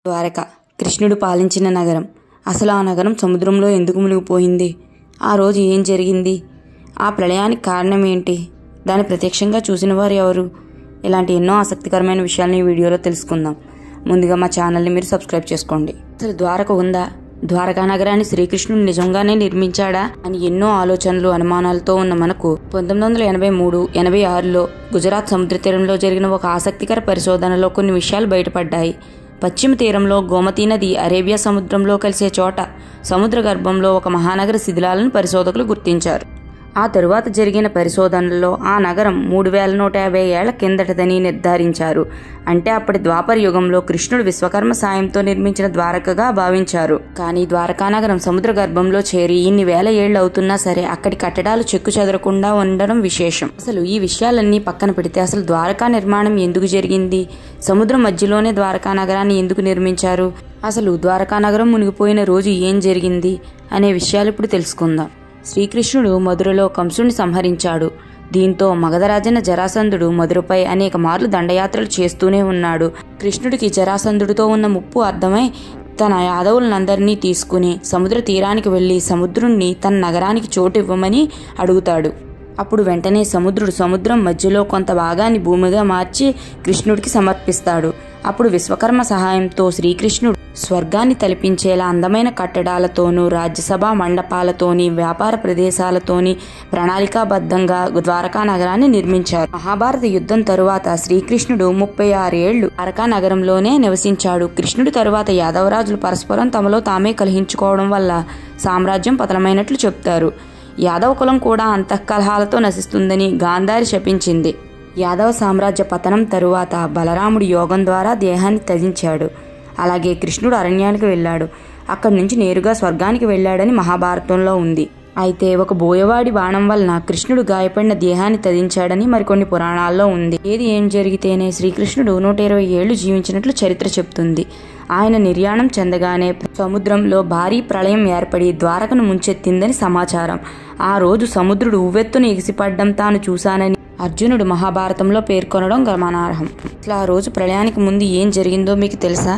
ద్వారక కృష్ణుడు పాలించిన నగరం. అసలు ఆ నగరం సముద్రంలో ఎందుకు మునిగిపోయింది? ఆ రోజు ఏం జరిగింది? ఆ ప్రళయానికి కారణం ఏంటి? దాన్ని ప్రత్యక్షంగా చూసిన వారు ఎవరు? ఇలాంటి ఎన్నో ఆసక్తికరమైన విషయాలను ఈ వీడియోలో తెలుసుకుందాం. ముందుగా మా ఛానల్ని మీరు సబ్స్క్రైబ్ చేసుకోండి. అసలు ద్వారక ఉందా? ద్వారకా నగరాన్ని శ్రీకృష్ణుడు నిజంగానే నిర్మించాడా అని ఎన్నో ఆలోచనలు, అనుమానాలతో ఉన్న మనకు 1986లో గుజరాత్ సముద్ర తీరంలో జరిగిన ఒక ఆసక్తికర పరిశోధనలో కొన్ని విషయాలు బయటపడ్డాయి. పశ్చిమ తీరంలో గోమతీ నది అరేబియా సముద్రంలో కలిసే చోట సముద్ర గర్భంలో ఒక మహానగర శిథిలాలను పరిశోధకులు గుర్తించారు. ఆ తరువాత జరిగిన పరిశోధనల్లో ఆ నగరం 3150 ఏళ్ల కిందటదని నిర్ధారించారు. అంటే అప్పటి ద్వాపర యుగంలో కృష్ణుడు విశ్వకర్మ సాయంతో నిర్మించిన ద్వారకగా భావించారు. కానీ ద్వారకా నగరం సముద్ర గర్భంలో చేరి ఇన్ని వేల ఏళ్లు అవుతున్నా సరే అక్కడి కట్టడాలు చెక్కు చెదరకుండా ఉండడం విశేషం. అసలు ఈ విషయాలన్నీ పక్కన పెడితే అసలు ద్వారకా నిర్మాణం ఎందుకు జరిగింది? సముద్రం మధ్యలోనే ద్వారకా నగరాన్ని ఎందుకు నిర్మించారు? అసలు ద్వారకా నగరం మునిగిపోయిన రోజు ఏం జరిగింది అనే విషయాలు ఇప్పుడు తెలుసుకుందాం. శ్రీకృష్ణుడు మధురలో కంసుడిని సంహరించాడు. దీంతో మగధరాజైన జరాసంధుడు మధురపై అనేక మార్లు దండయాత్రలు చేస్తూనే ఉన్నాడు. కృష్ణుడికి జరాసంధుడితో ఉన్న ముప్పు అర్థమై తన యాదవులందరినీ తీసుకుని సముద్ర తీరానికి వెళ్లి సముద్రుణ్ణి తన నగరానికి చోటు ఇవ్వమని అడుగుతాడు. అప్పుడు వెంటనే సముద్రం మధ్యలో కొంత భాగాన్ని భూమిగా మార్చి కృష్ణుడికి సమర్పిస్తాడు. అప్పుడు విశ్వకర్మ సహాయంతో శ్రీకృష్ణుడు స్వర్గాన్ని తలపించేలా అందమైన కట్టడాలతోనూ రాజ్యసభ మండపాలతోని వ్యాపార ప్రదేశాలతోని ప్రణాళికాబద్ధంగా ద్వారకా నగరాన్ని నిర్మించారు. మహాభారత యుద్ధం తరువాత శ్రీకృష్ణుడు 36 ఏళ్లు ద్వారకా నగరంలోనే నివసించాడు. కృష్ణుడి తరువాత యాదవరాజులు పరస్పరం తమలో తామే కలహించుకోవడం వల్ల సామ్రాజ్యం పతనమైనట్లు చెప్తారు. యాదవ కులం కూడా అంతఃకలహాలతో నశిస్తుందని గాంధారి శపించింది. యాదవ సామ్రాజ్య పతనం తరువాత బలరాముడి యోగం ద్వారా దేహాన్ని త్యజించాడు. అలాగే కృష్ణుడు అరణ్యానికి వెళ్ళాడు. అక్కడి నుంచి నేరుగా స్వర్గానికి వెళ్ళాడని మహాభారతంలో ఉంది. అయితే ఒక బోయవాడి బాణం వలన కృష్ణుడు గాయపడిన దేహాన్ని త్యజించాడని మరికొన్ని పురాణాల్లో ఉంది. ఏం జరిగితేనే శ్రీకృష్ణుడు 120 ఏళ్లు జీవించినట్లు చరిత్ర చెప్తుంది. ఆయన నిర్యాణం చెందగానే సముద్రంలో భారీ ప్రళయం ఏర్పడి ద్వారకను ముంచెత్తిందని సమాచారం. ఆ రోజు సముద్రుడు ఉవ్వెత్తున ఎగిసిపడ్డం తాను చూశానని అర్జునుడు మహాభారతంలో పేర్కొనడం గమనార్హం. అసలు ఆ రోజు ప్రళయానికి ముందు ఏం జరిగిందో మీకు తెలుసా?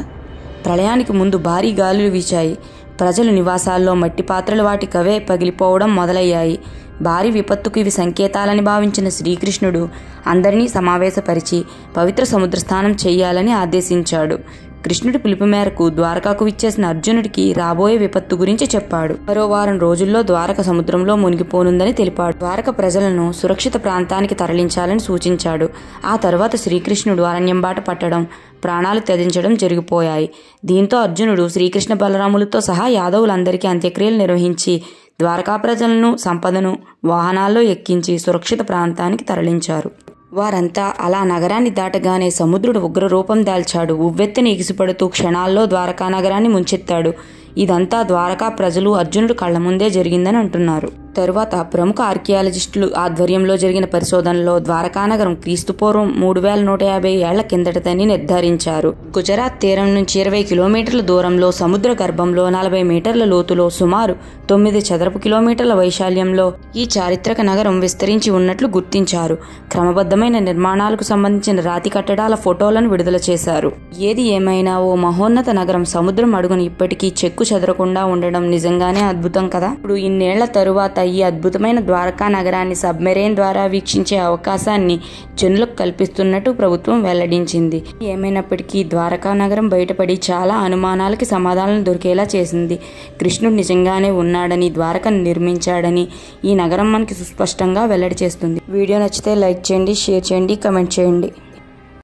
ప్రళయానికి ముందు భారీ గాలులు వీచాయి. ప్రజలు నివాసాల్లో మట్టి పాత్రలు వాటికవే పగిలిపోవడం మొదలయ్యాయి. భారీ విపత్తుకు ఇవి సంకేతాలని భావించిన శ్రీకృష్ణుడు అందరినీ సమావేశపరిచి పవిత్ర సముద్ర స్నానం చెయ్యాలని ఆదేశించాడు. కృష్ణుడి పిలుపు మేరకు ద్వారకాకు విచ్చేసిన అర్జునుడికి రాబోయే విపత్తు గురించి చెప్పాడు. మరో వారం రోజుల్లో ద్వారక సముద్రంలో మునిగిపోనుందని తెలిపాడు. ద్వారక ప్రజలను సురక్షిత ప్రాంతానికి తరలించాలని సూచించాడు. ఆ తర్వాత శ్రీకృష్ణుడు అరణ్యం బాట పట్టడం, ప్రాణాలు త్యజించడం జరిగిపోయాయి. దీంతో అర్జునుడు శ్రీకృష్ణ బలరాములతో సహా యాదవులందరికీ అంత్యక్రియలు నిర్వహించి ద్వారకా ప్రజలను, సంపదను వాహనాల్లో ఎక్కించి సురక్షిత ప్రాంతానికి తరలించారు. వారంతా అలా నగరాన్ని దాటగానే సముద్రుడు ఉగ్ర రూపం దాల్చాడు. ఉవ్వెత్తున ఎగిసిపడుతూ క్షణాల్లో ద్వారకా నగరాన్ని ముంచెత్తాడు. ఇదంతా ద్వారకా ప్రజలు అర్జునుడు కళ్ల ముందే జరిగిందని అంటున్నారు. తరువాత ప్రముఖ ఆర్కియాలజిస్టులు ఆధ్వర్యంలో జరిగిన పరిశోధనలో ద్వారకా నగరం క్రీస్తుపూర్వం 3150 ఏళ్ల కిందటదని నిర్ధారించారు. గుజరాత్ తీరం నుంచి 20 కిలోమీటర్ల దూరంలో సముద్ర గర్భంలో 40 మీటర్ల లోతులో సుమారు 9 చదరపు కిలోమీటర్ల వైశాల్యంలో ఈ చారిత్రక నగరం విస్తరించి ఉన్నట్లు గుర్తించారు. క్రమబద్ధమైన నిర్మాణాలకు సంబంధించిన రాతి కట్టడాల ఫోటోలను విడుదల చేశారు. ఏది ఏమైనా ఓ మహోన్నత నగరం సముద్రం అడుగున ఇప్పటికీ చెక్కు చెదరకుండా ఉండడం నిజంగానే అద్భుతం కదా. ఇప్పుడు ఇన్నేళ్ల తరువాత ఈ అద్భుతమైన ద్వారకా నగరాన్ని సబ్మెరైన్ ద్వారా వీక్షించే అవకాశాన్ని జనులకు కల్పిస్తున్నట్టు ప్రభుత్వం వెల్లడించింది. ఏమైనప్పటికీ ద్వారకా నగరం బయటపడి చాలా అనుమానాలకి సమాధానం దొరికేలా చేసింది. కృష్ణుడు నిజంగానే ఉన్నాడని, ద్వారకను నిర్మించాడని ఈ నగరం మనకి సుస్పష్టంగా వెల్లడి చేస్తుంది. వీడియో నచ్చితే లైక్ చేయండి, షేర్ చేయండి, కమెంట్ చేయండి.